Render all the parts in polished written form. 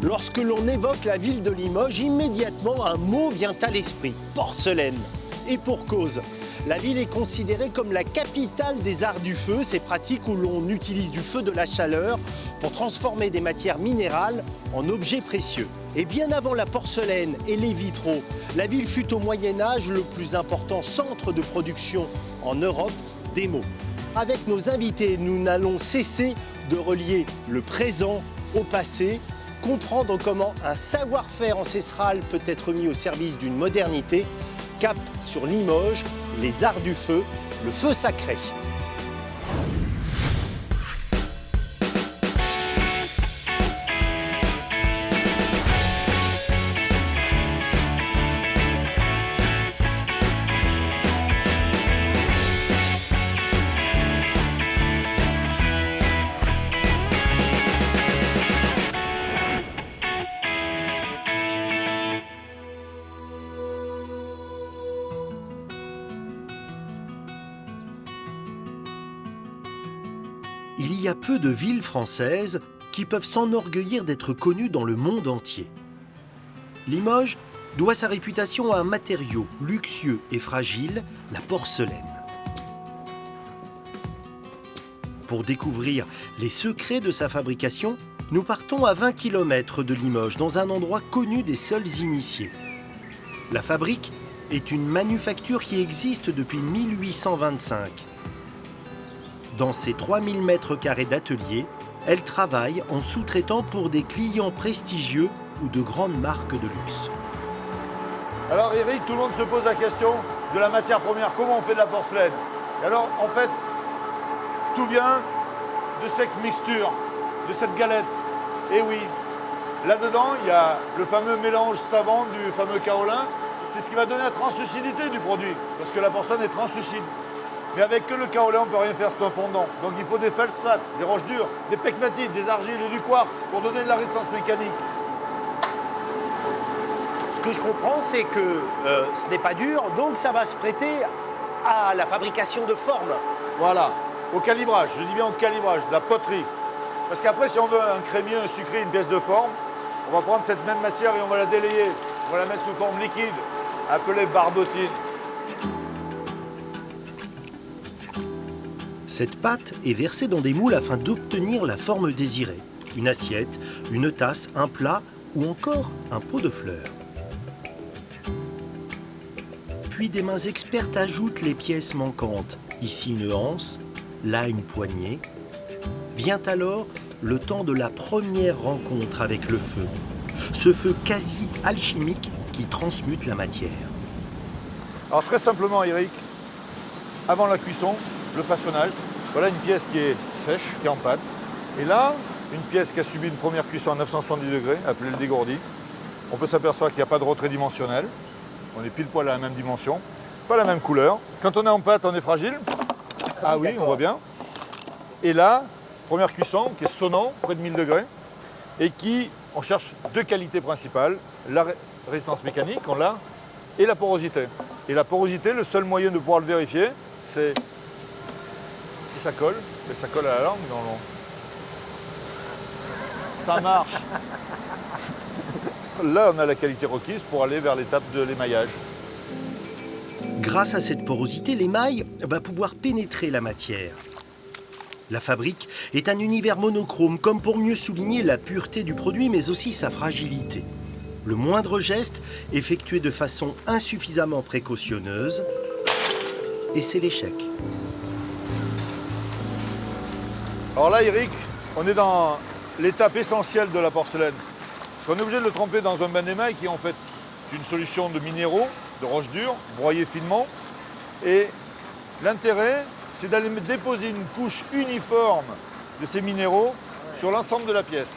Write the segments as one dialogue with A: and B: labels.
A: Lorsque l'on évoque la ville de Limoges, immédiatement un mot vient à l'esprit, porcelaine. Et pour cause, la ville est considérée comme la capitale des arts du feu, ces pratiques où l'on utilise du feu, de la chaleur, pour transformer des matières minérales en objets précieux. Et bien avant la porcelaine et les vitraux, la ville fut au Moyen-Âge le plus important centre de production en Europe d'émaux. Avec nos invités, nous n'allons cesser de relier le présent au passé, comprendre comment un savoir-faire ancestral peut être mis au service d'une modernité. Cap sur Limoges, les arts du feu, le feu sacré. Il y a peu de villes françaises qui peuvent s'enorgueillir d'être connues dans le monde entier. Limoges doit sa réputation à un matériau luxueux et fragile, la porcelaine. Pour découvrir les secrets de sa fabrication, nous partons à 20 km de Limoges, dans un endroit connu des seuls initiés. La fabrique est une manufacture qui existe depuis 1825. Dans ses 3000 m² d'atelier, elle travaille en sous-traitant pour des clients prestigieux ou de grandes marques de luxe.
B: Alors Eric, tout le monde se pose la question de la matière première, comment on fait de la porcelaine? Et alors en fait, tout vient de cette mixture, de cette galette. Et oui, là-dedans, il y a le fameux mélange savant du fameux kaolin. C'est ce qui va donner la translucidité du produit, parce que la porcelaine est translucide. Mais avec que le kaolin, on ne peut rien faire, c'est un fondant. Donc il faut des feldspaths, des roches dures, des pegmatites, des argiles et du quartz pour donner de la résistance mécanique.
A: Ce que je comprends, c'est que ce n'est pas dur, donc ça va se prêter à la fabrication de formes.
B: Voilà, au calibrage, je dis bien au calibrage, de la poterie. Parce qu'après, si on veut un crémier, un sucré, une pièce de forme, on va prendre cette même matière et on va la délayer. On va la mettre sous forme liquide, appelée barbotine.
A: Cette pâte est versée dans des moules afin d'obtenir la forme désirée. Une assiette, une tasse, un plat ou encore un pot de fleurs. Puis des mains expertes ajoutent les pièces manquantes. Ici une anse, là une poignée. Vient alors le temps de la première rencontre avec le feu. Ce feu quasi alchimique qui transmute la matière.
B: Alors très simplement, Eric, avant la cuisson, le façonnage. Voilà une pièce qui est sèche, qui est en pâte. Et là, une pièce qui a subi une première cuisson à 970 degrés, appelée le dégourdi. On peut s'apercevoir qu'il n'y a pas de retrait dimensionnel. On est pile poil à la même dimension. Pas la même couleur. Quand on est en pâte, on est fragile. Ah oui, on voit bien. Et là, première cuisson qui est sonnant, près de 1000 degrés. Et qui, on cherche deux qualités principales. La résistance mécanique, on l'a, et la porosité. Et la porosité, le seul moyen de pouvoir le vérifier, c'est si ça colle, et ça colle à la langue dans l'eau. Ça marche. Là, on a la qualité requise pour aller vers l'étape de l'émaillage.
A: Grâce à cette porosité, l'émail va pouvoir pénétrer la matière. La fabrique est un univers monochrome, comme pour mieux souligner la pureté du produit, mais aussi sa fragilité. Le moindre geste, effectué de façon insuffisamment précautionneuse, et c'est l'échec.
B: Alors là, Eric, on est dans l'étape essentielle de la porcelaine. Parce qu'on est obligé de le tremper dans un bain d'émail qui est en fait une solution de minéraux, de roches dures, broyées finement. Et l'intérêt, c'est d'aller déposer une couche uniforme de ces minéraux sur l'ensemble de la pièce.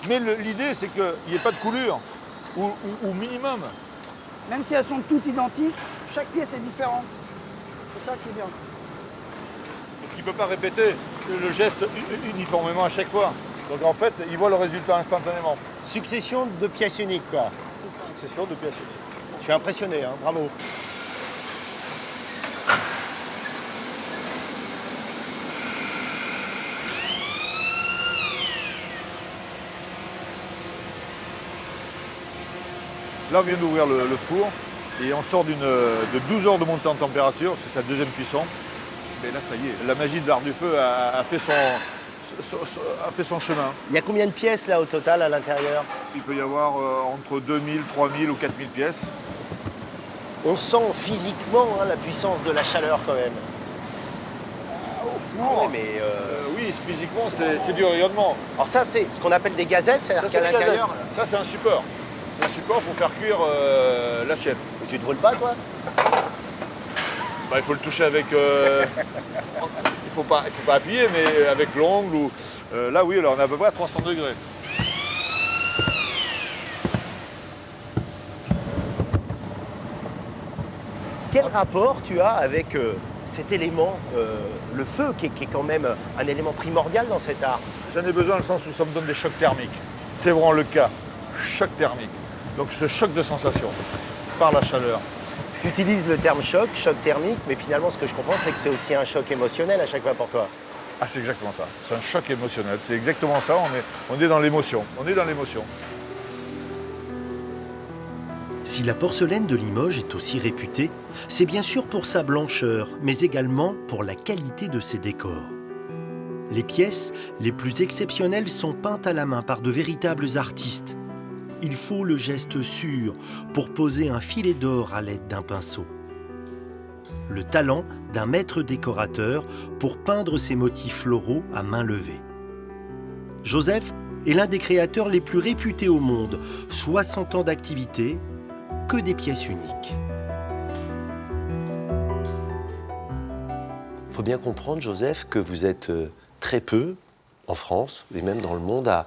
B: Mais l'idée, c'est qu'il n'y ait pas de coulure, ou minimum.
C: Même si elles sont toutes identiques, chaque pièce est différente. C'est ça qui est bien.
B: Parce qu'il ne peut pas répéter le geste uniformément à chaque fois. Donc en fait, il voit le résultat instantanément.
A: Succession de pièces uniques, quoi.
C: C'est ça.
B: Succession de pièces uniques.
A: Je suis impressionné, hein, bravo.
B: Là, on vient d'ouvrir le four et on sort de 12 heures de montée en température, c'est sa deuxième cuisson. Et là, ça y est, la magie de l'art du feu a fait son chemin.
A: Il y a combien de pièces là au total à l'intérieur?
B: Il peut y avoir entre 2000, 3000 ou 4000 pièces.
A: On sent physiquement la puissance de la chaleur quand même.
B: Au four, oui, physiquement, c'est du rayonnement.
A: Alors ça, c'est ce qu'on appelle des gazettes, c'est-à-dire qu'à l'intérieur...
B: Ça, c'est un support. C'est un support pour faire cuire l'assiette.
A: Mais tu te brûles pas, toi?
B: Il faut le toucher avec... il faut pas appuyer, mais avec l'ongle. Là, oui, alors on est à peu près à 300 degrés.
A: Quel rapport tu as avec cet élément, le feu, qui est quand même un élément primordial dans cet art?
B: J'en ai besoin dans le sens où ça me donne des chocs thermiques. C'est vraiment le cas. Choc thermique. Donc ce choc de sensation par la chaleur.
A: Tu utilises le terme choc thermique, mais finalement, ce que je comprends, c'est que c'est aussi un choc émotionnel à chaque fois pour toi.
B: Ah, c'est exactement ça. C'est un choc émotionnel. C'est exactement ça. On est dans l'émotion. On est dans l'émotion.
A: Si la porcelaine de Limoges est aussi réputée, c'est bien sûr pour sa blancheur, mais également pour la qualité de ses décors. Les pièces les plus exceptionnelles sont peintes à la main par de véritables artistes. Il faut le geste sûr pour poser un filet d'or à l'aide d'un pinceau. Le talent d'un maître décorateur pour peindre ses motifs floraux à main levée. Joseph est l'un des créateurs les plus réputés au monde, 60 ans d'activité, que des pièces uniques. Il faut bien comprendre, Joseph, que vous êtes très peu, en France, et même dans le monde, à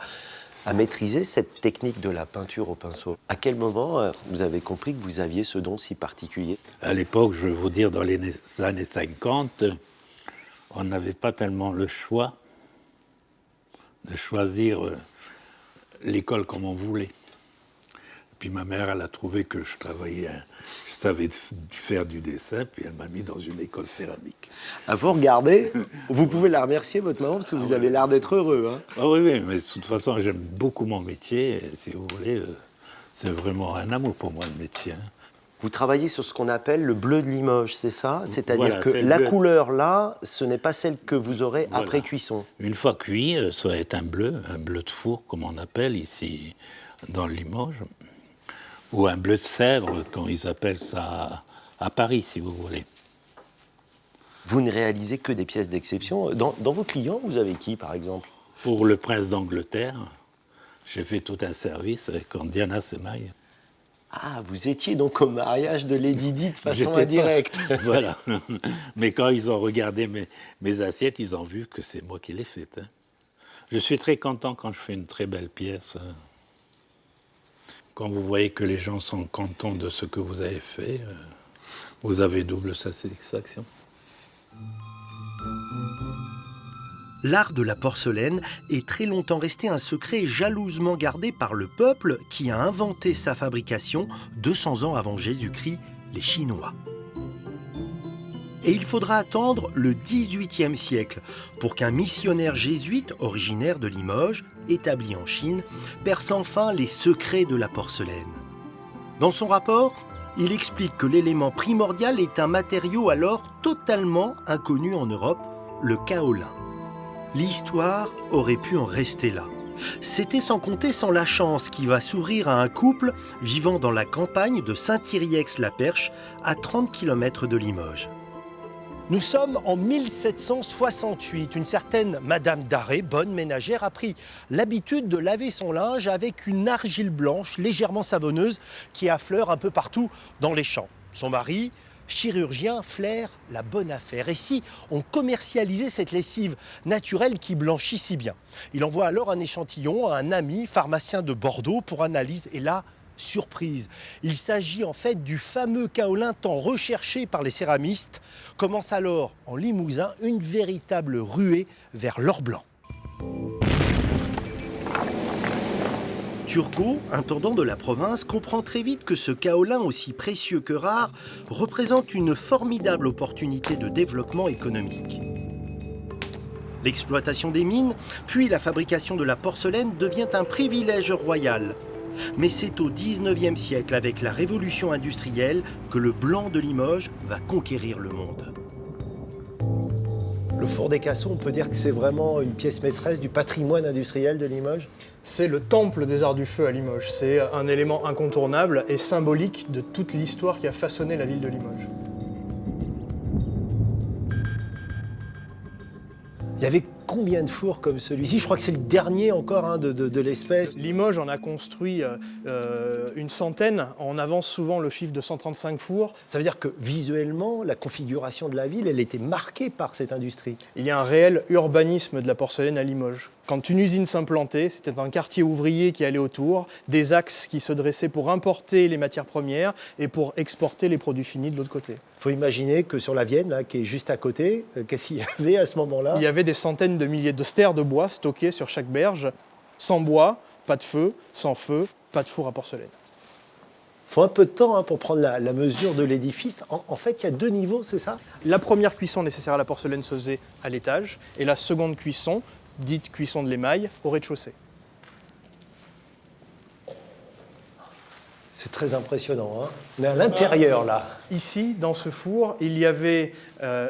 A: maîtriser cette technique de la peinture au pinceau. À quel moment vous avez compris que vous aviez ce don si particulier?
D: À l'époque, je veux vous dire, dans les années 50, on n'avait pas tellement le choix de choisir l'école comme on voulait. Puis ma mère, elle a trouvé que je savais faire du dessin, puis elle m'a mis dans une école céramique.
A: À vous regarder, vous pouvez la remercier, votre maman, parce que vous avez l'air d'être heureux. Hein.
D: Ah oui, mais de toute façon, j'aime beaucoup mon métier. Et si vous voulez, c'est vraiment un amour pour moi, le métier. Hein.
A: Vous travaillez sur ce qu'on appelle le bleu de Limoges, c'est ça? C'est-à-dire
D: voilà,
A: que la couleur, là, ce n'est pas celle que vous aurez
D: voilà.
A: après cuisson.
D: Une fois cuit, ça va être un bleu de four, comme on appelle ici dans le Limoges. Ou un bleu de Sèvres, quand ils appellent ça à Paris, si vous voulez.
A: Vous ne réalisez que des pièces d'exception. Dans vos clients, vous avez qui, par exemple?
D: Pour le prince d'Angleterre, j'ai fait tout un service quand Diana s'est mariée.
A: Ah, vous étiez donc au mariage de Lady Di de façon
D: J'étais
A: indirecte.
D: Voilà. Mais quand ils ont regardé mes assiettes, ils ont vu que c'est moi qui l'ai faite. Hein. Je suis très content quand je fais une très belle pièce. Quand vous voyez que les gens sont contents de ce que vous avez fait, vous avez double satisfaction.
A: L'art de la porcelaine est très longtemps resté un secret jalousement gardé par le peuple qui a inventé sa fabrication 200 ans avant Jésus-Christ, les Chinois. Et il faudra attendre le XVIIIe siècle pour qu'un missionnaire jésuite originaire de Limoges, établi en Chine, perce enfin les secrets de la porcelaine. Dans son rapport, il explique que l'élément primordial est un matériau alors totalement inconnu en Europe, le kaolin. L'histoire aurait pu en rester là. C'était sans compter sans la chance qui va s'ouvrir à un couple vivant dans la campagne de Saint-Yrieix-la-Perche, à 30 km de Limoges. Nous sommes en 1768. Une certaine Madame Darré, bonne ménagère, a pris l'habitude de laver son linge avec une argile blanche légèrement savonneuse qui affleure un peu partout dans les champs. Son mari, chirurgien, flaire la bonne affaire. Et si on commercialisait cette lessive naturelle qui blanchit si bien? Il envoie alors un échantillon à un ami pharmacien de Bordeaux pour analyse. Et là, surprise, il s'agit en fait du fameux kaolin tant recherché par les céramistes. Commence alors en Limousin une véritable ruée vers l'or blanc. Turgot, intendant de la province, comprend très vite que ce kaolin aussi précieux que rare représente une formidable opportunité de développement économique. L'exploitation des mines, puis la fabrication de la porcelaine devient un privilège royal. Mais c'est au 19e siècle, avec la révolution industrielle, que le blanc de Limoges va conquérir le monde. Le four des Cassons, on peut dire que c'est vraiment une pièce maîtresse du patrimoine industriel de Limoges?
E: C'est le temple des arts du feu à Limoges. C'est un élément incontournable et symbolique de toute l'histoire qui a façonné la ville de Limoges.
A: Il y avait combien de fours comme celui-ci? Je crois que c'est le dernier encore de l'espèce.
E: Limoges en a construit une centaine. On avance souvent le chiffre de 135 fours.
A: Ça veut dire que visuellement, la configuration de la ville, elle était marquée par cette industrie.
E: Il y a un réel urbanisme de la porcelaine à Limoges. Quand une usine s'implantait, c'était un quartier ouvrier qui allait autour, des axes qui se dressaient pour importer les matières premières et pour exporter les produits finis de l'autre côté.
A: Il faut imaginer que sur la Vienne, là, qui est juste à côté, qu'est-ce qu'il y avait à ce moment-là?
E: Il y avait des centaines de milliers de stères de bois stockés sur chaque berge. Sans bois, pas de feu. Sans feu, pas de four à porcelaine.
A: Il faut un peu de temps pour prendre la mesure de l'édifice. En fait, il y a 2 niveaux, c'est ça?
E: La première cuisson nécessaire à la porcelaine se faisait à l'étage et la seconde cuisson, dite cuisson de l'émail, au rez-de-chaussée.
A: C'est très impressionnant, hein. On est à l'intérieur, là.
E: Ici, dans ce four, il y avait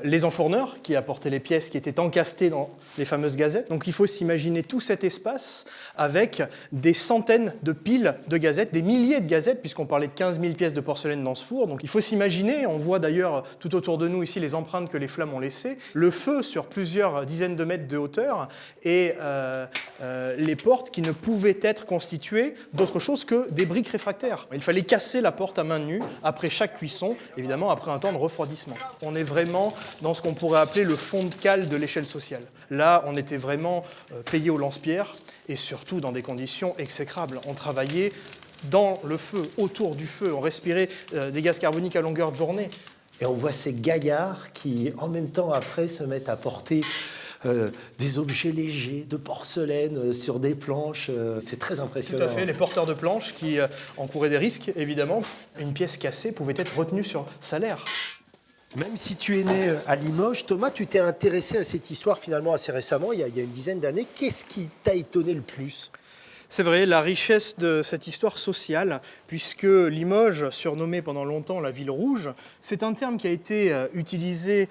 E: les enfourneurs qui apportaient les pièces qui étaient encastées dans les fameuses gazettes. Donc il faut s'imaginer tout cet espace avec des centaines de piles de gazettes, des milliers de gazettes, puisqu'on parlait de 15 000 pièces de porcelaine dans ce four. Donc il faut s'imaginer, on voit d'ailleurs tout autour de nous ici les empreintes que les flammes ont laissées, le feu sur plusieurs dizaines de mètres de hauteur et les portes qui ne pouvaient être constituées d'autre chose que des briques réfractaires. Il fallait casser la porte à main nue après chaque cuisson, évidemment après un temps de refroidissement. On est vraiment dans ce qu'on pourrait appeler le fond de cale de l'échelle sociale. Là, on était vraiment payé au lance-pierre et surtout dans des conditions exécrables. On travaillait dans le feu, autour du feu, on respirait des gaz carboniques à longueur de journée.
A: Et on voit ces gaillards qui, en même temps, après, se mettent à porter des objets légers de porcelaine sur des planches. C'est très impressionnant.
E: Tout à fait, les porteurs de planches qui encouraient des risques, évidemment. Une pièce cassée pouvait être retenue sur salaire.
A: Même si tu es né à Limoges, Thomas, tu t'es intéressé à cette histoire finalement assez récemment, il y a une dizaine d'années. Qu'est-ce qui t'a étonné le plus?
E: C'est vrai, la richesse de cette histoire sociale, puisque Limoges, surnommée pendant longtemps la ville rouge, c'est un terme qui a été utilisé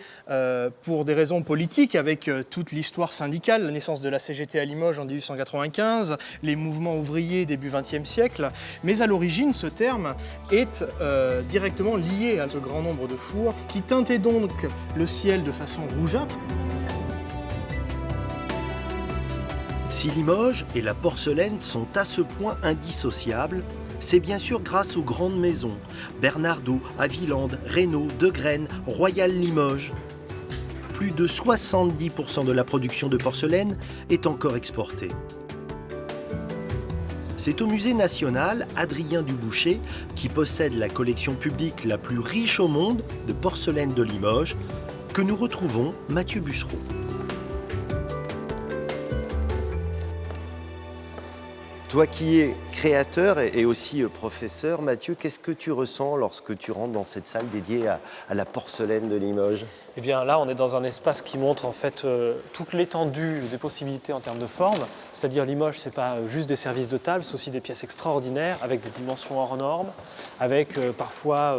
E: pour des raisons politiques, avec toute l'histoire syndicale, la naissance de la CGT à Limoges en 1895, les mouvements ouvriers début XXe siècle. Mais à l'origine, ce terme est directement lié à ce grand nombre de fours qui teintaient donc le ciel de façon rougeâtre.
A: Si Limoges et la porcelaine sont à ce point indissociables, c'est bien sûr grâce aux grandes maisons, Bernardaud, Avilande, Reynaud, Degrenne, Royal Limoges. Plus de 70% de la production de porcelaine est encore exportée. C'est au Musée national Adrien Dubouché, qui possède la collection publique la plus riche au monde de porcelaine de Limoges, que nous retrouvons Mathieu Bussereau.
F: Toi qui es créateur et aussi professeur, Mathieu, qu'est-ce que tu ressens lorsque tu rentres dans cette salle dédiée à la porcelaine de Limoges?
G: Eh bien là, on est dans un espace qui montre en fait toute l'étendue des possibilités en termes de forme. C'est-à-dire Limoges, c'est pas juste des services de table, c'est aussi des pièces extraordinaires avec des dimensions hors normes, avec parfois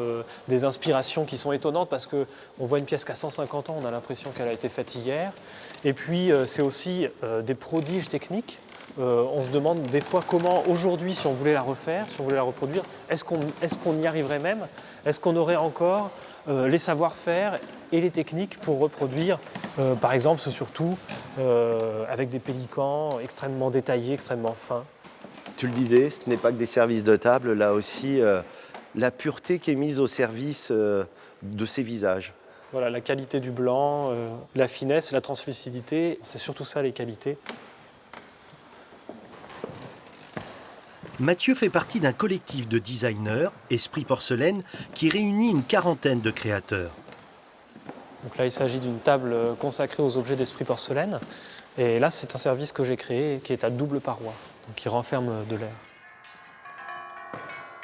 G: des inspirations qui sont étonnantes parce qu'on voit une pièce qui a 150 ans, on a l'impression qu'elle a été faite hier. Et puis c'est aussi des prodiges techniques. On se demande des fois comment aujourd'hui, si on voulait la refaire, si on voulait la reproduire, est-ce qu'on y arriverait même? Est-ce qu'on aurait encore les savoir-faire et les techniques pour reproduire, par exemple, surtout avec des pélicans extrêmement détaillés, extrêmement fins?
F: Tu le disais, ce n'est pas que des services de table, là aussi, la pureté qui est mise au service de ces visages.
G: Voilà, la qualité du blanc, la finesse, la translucidité, c'est surtout ça les qualités.
A: Mathieu fait partie d'un collectif de designers, Esprit Porcelaine, qui réunit une quarantaine de créateurs.
G: Donc là, il s'agit d'une table consacrée aux objets d'Esprit Porcelaine. Et là, c'est un service que j'ai créé qui est à double paroi, donc qui renferme de l'air.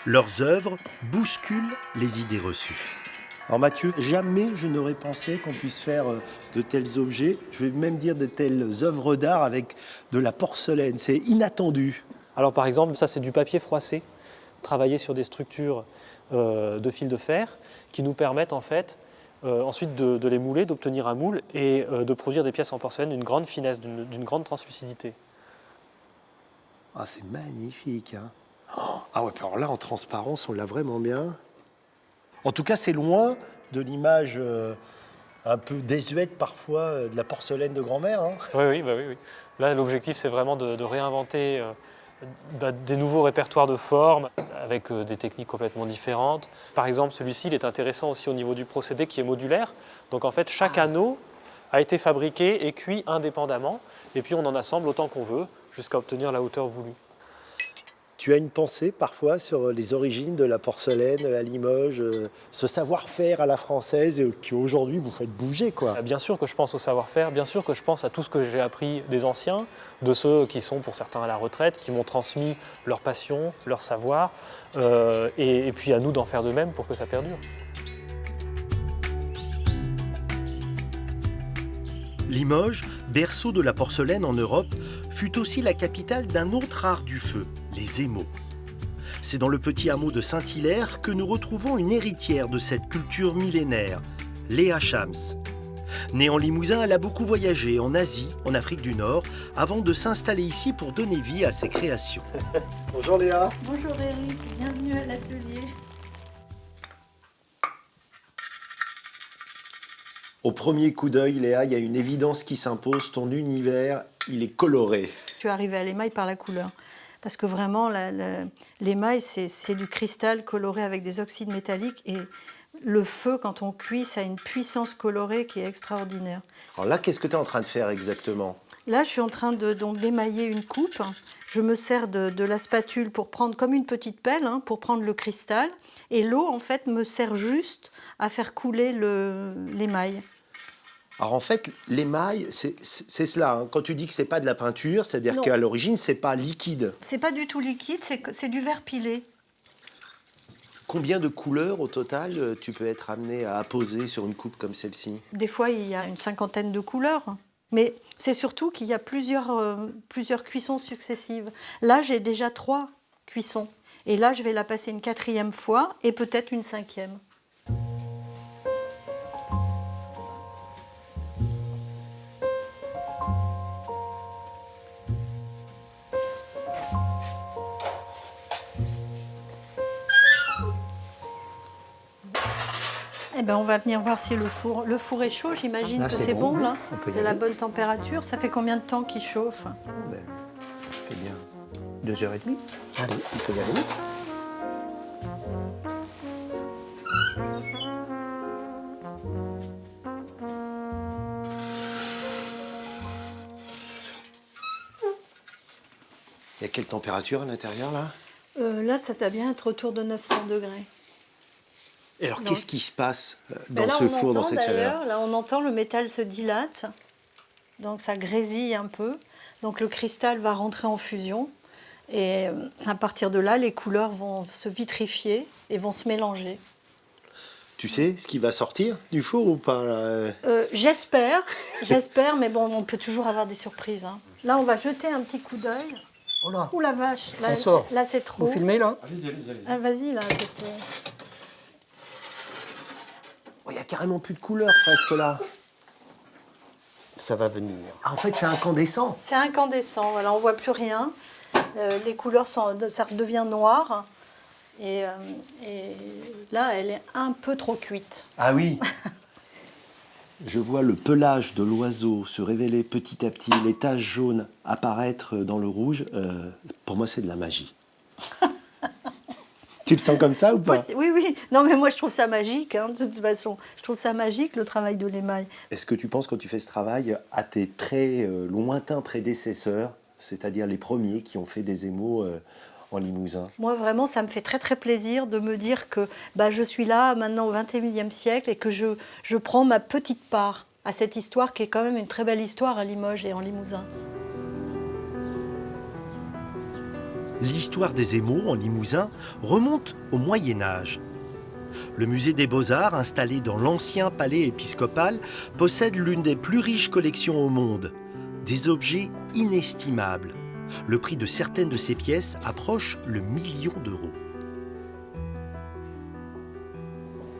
A: Leurs œuvres bousculent les idées reçues. Alors Mathieu, jamais je n'aurais pensé qu'on puisse faire de tels objets, je vais même dire de telles œuvres d'art avec de la porcelaine. C'est inattendu.
G: Alors par exemple, ça c'est du papier froissé, travaillé sur des structures de fil de fer qui nous permettent en fait ensuite de les mouler, d'obtenir un moule et de produire des pièces en porcelaine d'une grande finesse, d'une grande translucidité.
A: Ah, c'est magnifique. Hein. Oh, ah ouais, alors là, en transparence, on l'a vraiment bien. En tout cas, c'est loin de l'image un peu désuète parfois de la porcelaine de grand-mère. Hein.
G: Oui. Là, l'objectif, c'est vraiment de réinventer des nouveaux répertoires de formes avec des techniques complètement différentes. Par exemple, celui-ci, il est intéressant aussi au niveau du procédé qui est modulaire. Donc en fait, chaque anneau a été fabriqué et cuit indépendamment. Et puis on en assemble autant qu'on veut jusqu'à obtenir la hauteur voulue.
A: Tu as une pensée parfois sur les origines de la porcelaine à Limoges, ce savoir-faire à la française qui aujourd'hui vous fait bouger, quoi.
G: Bien sûr que je pense au savoir-faire, bien sûr que je pense à tout ce que j'ai appris des anciens, de ceux qui sont pour certains à la retraite, qui m'ont transmis leur passion, leur savoir, et puis à nous d'en faire de même pour que ça perdure.
A: Limoges, berceau de la porcelaine en Europe, fut aussi la capitale d'un autre art du feu, les émaux. C'est dans le petit hameau de Saint-Hilaire que nous retrouvons une héritière de cette culture millénaire, Léa Chams. Née en Limousin, elle a beaucoup voyagé en Asie, en Afrique du Nord, avant de s'installer ici pour donner vie à ses créations. Bonjour Léa.
H: Bonjour Eric, bienvenue à l'atelier.
A: Au premier coup d'œil, Léa, il y a une évidence qui s'impose. Ton univers, il est coloré.
H: Je suis arrivée à l'émail par la couleur. Parce que vraiment, l'émail, c'est du cristal coloré avec des oxydes métalliques. Et le feu, quand on cuit, ça a une puissance colorée qui est extraordinaire.
A: Alors là, qu'est-ce que tu es en train de faire exactement?
H: Là, je suis en train d'émailler une coupe. Je me sers de la spatule pour prendre, comme une petite pelle, pour prendre le cristal. Et l'eau, en fait, me sert juste à faire couler l'émail.
A: Alors en fait, l'émail, c'est cela. Hein. Quand tu dis que c'est pas de la peinture, c'est-à-dire qu'à l'origine, c'est pas liquide.
H: C'est pas du tout liquide, c'est du verre pilé.
A: Combien de couleurs au total tu peux être amené à apposer sur une coupe comme celle-ci?
H: Des fois, il y a une cinquantaine de couleurs. Mais c'est surtout qu'il y a plusieurs cuissons successives. Là, j'ai déjà 3 cuissons. Et là, je vais la passer une 4e fois et peut-être une 5e. Eh ben, on va venir voir si le four est chaud. J'imagine que c'est bon, là. C'est la bonne température. Ça fait combien de temps qu'il chauffe?
A: C'est bien 2h30. Allez, on peut y aller. Il y a quelle température à l'intérieur, là?
H: Là, ça doit bien être autour de 900 degrés.
A: Et alors, qu'est-ce qui se passe
H: Ben
A: dans
H: là,
A: ce four, dans cette chaleur?
H: Là, on entend le métal se dilate, donc ça grésille un peu. Donc le cristal va rentrer en fusion. Et à partir de là, les couleurs vont se vitrifier et vont se mélanger.
A: Tu sais ce qui va sortir du four ou pas là?
H: J'espère, mais bon, on peut toujours avoir des surprises. Hein. Là, on va jeter un petit coup d'œil.
C: Oh là,
H: Ouh la vache,
C: on sort.
H: Là c'est trop.
C: Vous filmez là?
H: Ah, vas-y, là.
A: Oh, il n'y a carrément plus de couleur presque là.
C: Ça va venir.
A: Ah, en fait, c'est incandescent.
H: C'est incandescent, voilà, on ne voit plus rien. Les couleurs, ça redevient noir. Et là, elle est un peu trop cuite.
A: Ah oui. Je vois le pelage de l'oiseau se révéler petit à petit, les taches jaunes apparaître dans le rouge. Pour moi, c'est de la magie. Tu le sens comme ça ou pas?
H: Oui. Non, mais moi, je trouve ça magique, de toute façon. Je trouve ça magique, le travail de l'émail.
A: Est-ce que tu penses, quand tu fais ce travail, à tes très lointains prédécesseurs, c'est-à-dire les premiers qui ont fait des émaux en Limousin?
H: Moi, vraiment, ça me fait très, très plaisir de me dire que je suis là, maintenant, au XXIe siècle, et que je prends ma petite part à cette histoire qui est quand même une très belle histoire à Limoges et en Limousin.
A: L'histoire des émaux en Limousin remonte au Moyen-Âge. Le musée des Beaux-Arts, installé dans l'ancien palais épiscopal, possède l'une des plus riches collections au monde. Des objets inestimables. Le prix de certaines de ces pièces approche le million d'euros.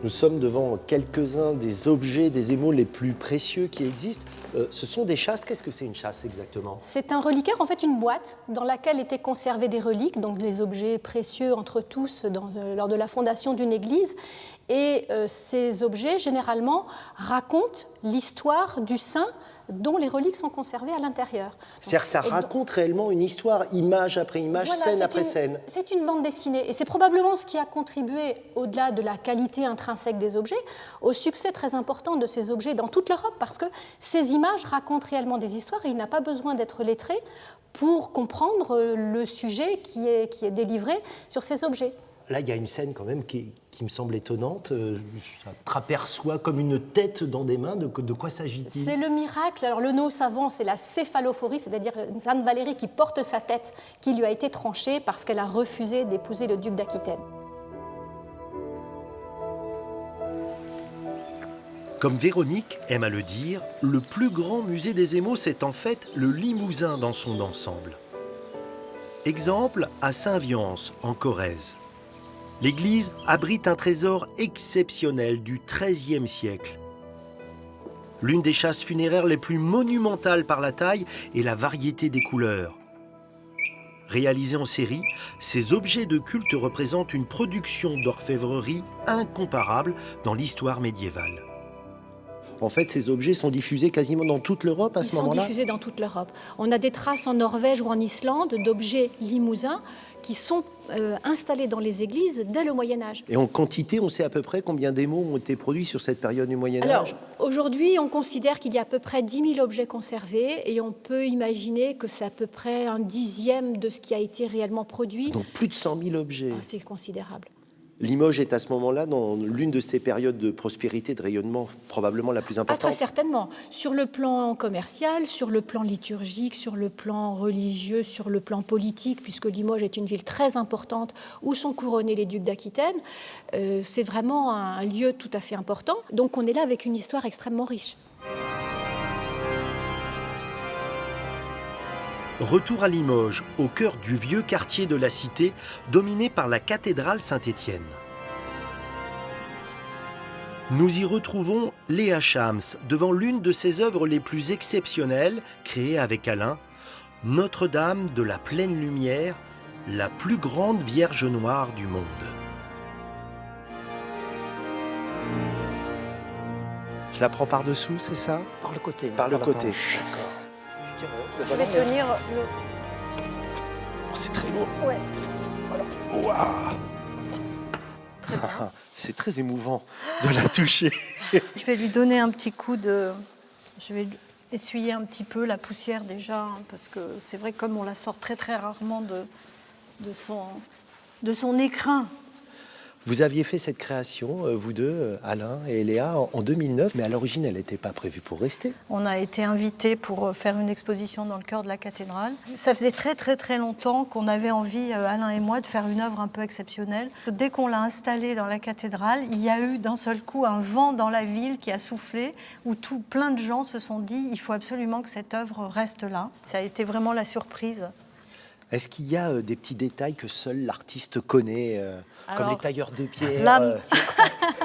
A: Nous sommes devant quelques-uns des objets, des émaux les plus précieux qui existent. Ce sont des chasses. Qu'est-ce que c'est une chasse exactement?
I: C'est un reliquaire, en fait une boîte dans laquelle étaient conservés des reliques, donc les objets précieux entre tous lors de la fondation d'une église. Et ces objets, généralement, racontent l'histoire du saint dont les reliques sont conservées à l'intérieur.
A: C'est-à-dire que ça raconte réellement une histoire, image après image,
I: voilà,
A: scène après scène.
I: C'est une bande dessinée. Et c'est probablement ce qui a contribué, au-delà de la qualité intrinsèque des objets, au succès très important de ces objets dans toute l'Europe, parce que ces images racontent réellement des histoires et il n'a pas besoin d'être lettré pour comprendre le sujet qui est délivré sur ces objets.
A: Là, il y a une scène quand même qui me semble étonnante. J'aperçois comme une tête dans des mains. De quoi s'agit-il?
I: C'est le miracle. Alors, le nœud savant, c'est la céphalophorie, c'est-à-dire Sainte Valérie qui porte sa tête, qui lui a été tranchée parce qu'elle a refusé d'épouser le duc d'Aquitaine.
A: Comme Véronique aime à le dire, le plus grand musée des émaux, c'est en fait le Limousin dans son ensemble. Exemple à Saint-Viance, en Corrèze. L'église abrite un trésor exceptionnel du XIIIe siècle. L'une des chasses funéraires les plus monumentales par la taille et la variété des couleurs. Réalisés en série, ces objets de culte représentent une production d'orfèvrerie incomparable dans l'histoire médiévale. En fait, ces objets sont diffusés quasiment dans toute l'Europe à ce moment-là?
I: Ils sont diffusés dans toute l'Europe. On a des traces en Norvège ou en Islande d'objets limousins qui sont installés dans les églises dès le Moyen-Âge.
A: Et en quantité, on sait à peu près combien d'émaux ont été produits sur cette période du Moyen-Âge?
I: Alors, aujourd'hui, on considère qu'il y a à peu près 10 000 objets conservés et on peut imaginer que c'est à peu près un dixième de ce qui a été réellement produit.
A: Donc plus de 100 000 objets.
I: Ah, c'est considérable.
A: Limoges est à ce moment-là dans l'une de ces périodes de prospérité, de rayonnement, probablement la plus
I: Ah,
A: importante.
I: très certainement. Sur le plan commercial, sur le plan liturgique, sur le plan religieux, sur le plan politique, puisque Limoges est une ville très importante où sont couronnés les ducs d'Aquitaine, c'est vraiment un lieu tout à fait important. Donc on est là avec une histoire extrêmement riche.
A: Retour à Limoges, au cœur du vieux quartier de la cité, dominé par la cathédrale Saint-Étienne. Nous y retrouvons Léa Chams devant l'une de ses œuvres les plus exceptionnelles, créée avec Alain, Notre-Dame de la Pleine Lumière, la plus grande Vierge noire du monde. Je la prends par-dessous, c'est ça?
C: Par le côté.
A: Par le côté.
I: Je vais tenir le...
A: C'est très lourd.
I: Ouais.
A: Waouh. C'est très émouvant de la toucher.
H: Je vais lui donner un petit coup de... Je vais essuyer un petit peu la poussière déjà, hein, parce que c'est vrai que comme on la sort très très rarement de son écrin.
A: Vous aviez fait cette création, vous deux, Alain et Léa, en 2009, mais à l'origine, elle n'était pas prévue pour rester.
H: On a été invités pour faire une exposition dans le cœur de la cathédrale. Ça faisait très très très longtemps qu'on avait envie, Alain et moi, de faire une œuvre un peu exceptionnelle. Dès qu'on l'a installée dans la cathédrale, il y a eu d'un seul coup un vent dans la ville qui a soufflé, où plein de gens se sont dit il faut absolument que cette œuvre reste là. Ça a été vraiment la surprise.
A: Est-ce qu'il y a des petits détails que seul l'artiste connaît, comme les tailleurs de pierre
H: Là,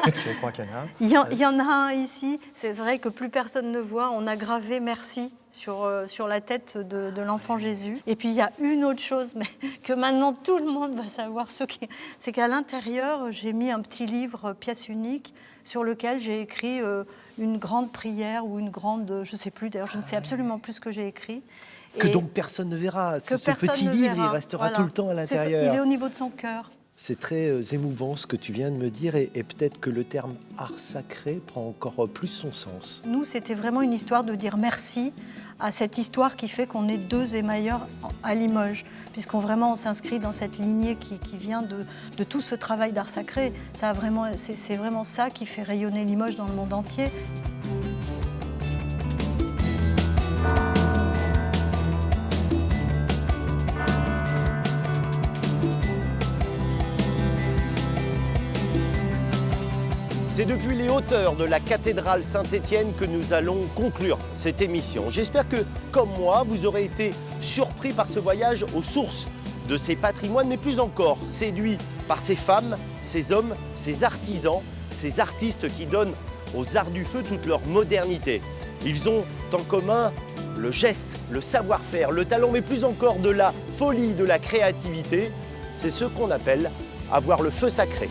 E: Je crois qu'il y en a un.
H: il y en a un ici. C'est vrai que plus personne ne voit. On a gravé merci sur la tête de l'enfant Jésus. Et puis il y a une autre chose, mais que maintenant tout le monde va savoir, c'est qu'à l'intérieur, j'ai mis un petit livre, pièce unique, sur lequel j'ai écrit une grande prière ou une grande, je ne sais plus, d'ailleurs je ne sais absolument plus ce que j'ai écrit.
A: Que donc personne ne verra. Ce petit
H: ne
A: livre,
H: verra.
A: il restera
H: Voilà.
A: tout le temps à l'intérieur.
H: Il est au niveau de son cœur.
A: C'est très émouvant ce que tu viens de me dire et peut-être que le terme art sacré prend encore plus son sens.
H: Nous, c'était vraiment une histoire de dire merci à cette histoire qui fait qu'on est deux émailleurs à Limoges, puisqu'on vraiment on s'inscrit dans cette lignée qui vient de tout ce travail d'art sacré. C'est vraiment ça qui fait rayonner Limoges dans le monde entier.
A: C'est depuis les hauteurs de la cathédrale Saint-Étienne que nous allons conclure cette émission. J'espère que, comme moi, vous aurez été surpris par ce voyage aux sources de ces patrimoines, mais plus encore séduits par ces femmes, ces hommes, ces artisans, ces artistes qui donnent aux arts du feu toute leur modernité. Ils ont en commun le geste, le savoir-faire, le talent, mais plus encore de la folie, de la créativité. C'est ce qu'on appelle avoir le feu sacré.